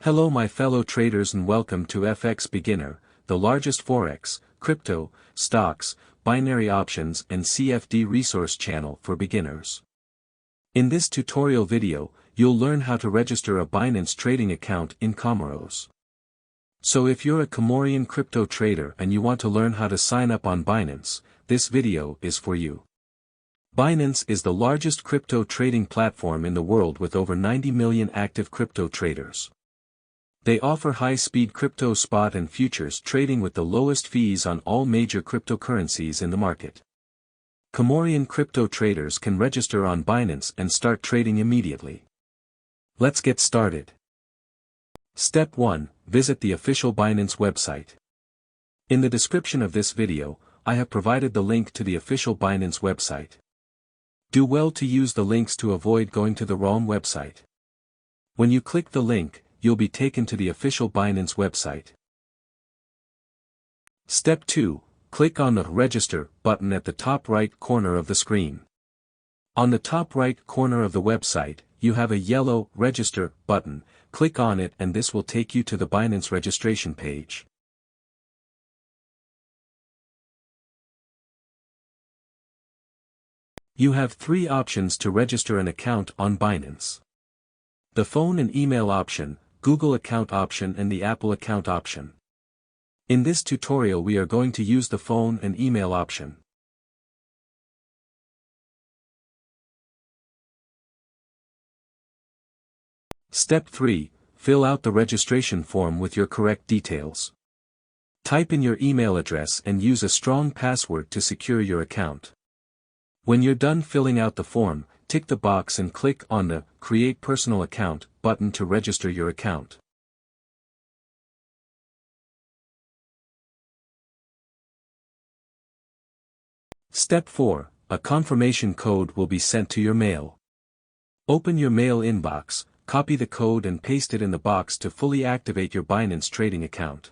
Hello my fellow traders and welcome to FX Beginner, the largest forex, crypto, stocks, binary options and CFD resource channel for beginners. In this tutorial video, you'll learn how to register a Binance trading account in Comoros. So if you're a Comorian crypto trader and you want to learn how to sign up on Binance, this video is for you. Binance is the largest crypto trading platform in the world with over 90 million active crypto traders. They offer high-speed crypto spot and futures trading with the lowest fees on all major cryptocurrencies in the market. Comorian crypto traders can register on Binance and start trading immediately. Let's get started. Step 1. Visit the official Binance website. In the description of this video, I have provided the link to the official Binance website. Do well to use the links to avoid going to the wrong website. When you click the link, you'll be taken to the official Binance website. Step 2. Click on the Register button at the top right corner of the screen. On the top right corner of the website, you have a yellow Register button. Click on it and this will take you to the Binance registration page. You have 3 options to register an account on Binance. The phone and email option, Google account option and the Apple account option. In this tutorial we are going to use the phone and email option. Step 3. Fill out the registration form with your correct details. Type in your email address and use a strong password to secure your account. When you're done filling out the form, tick the box and click on the Create Personal Account button to register your account. Step 4. A confirmation code will be sent to your mail. Open your mail inbox, copy the code and paste it in the box to fully activate your Binance trading account.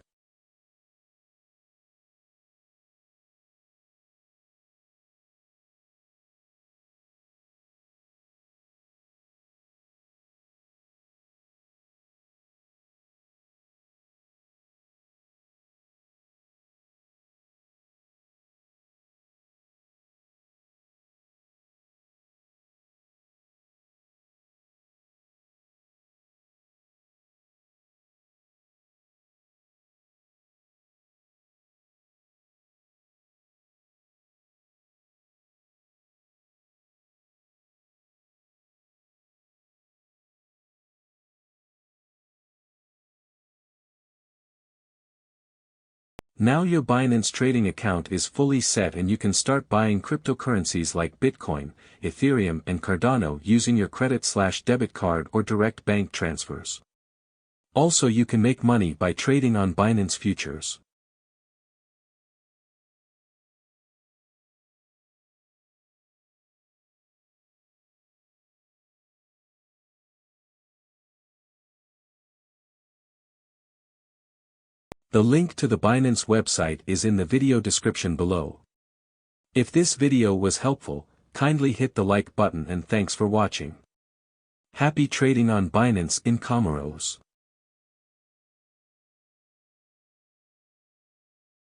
Now your Binance trading account is fully set and you can start buying cryptocurrencies like Bitcoin, Ethereum and Cardano using your credit/debit card or direct bank transfers. Also you can make money by trading on Binance futures. The link to the Binance website is in the video description below. If this video was helpful, kindly hit the like button and thanks for watching. Happy trading on Binance in Comoros.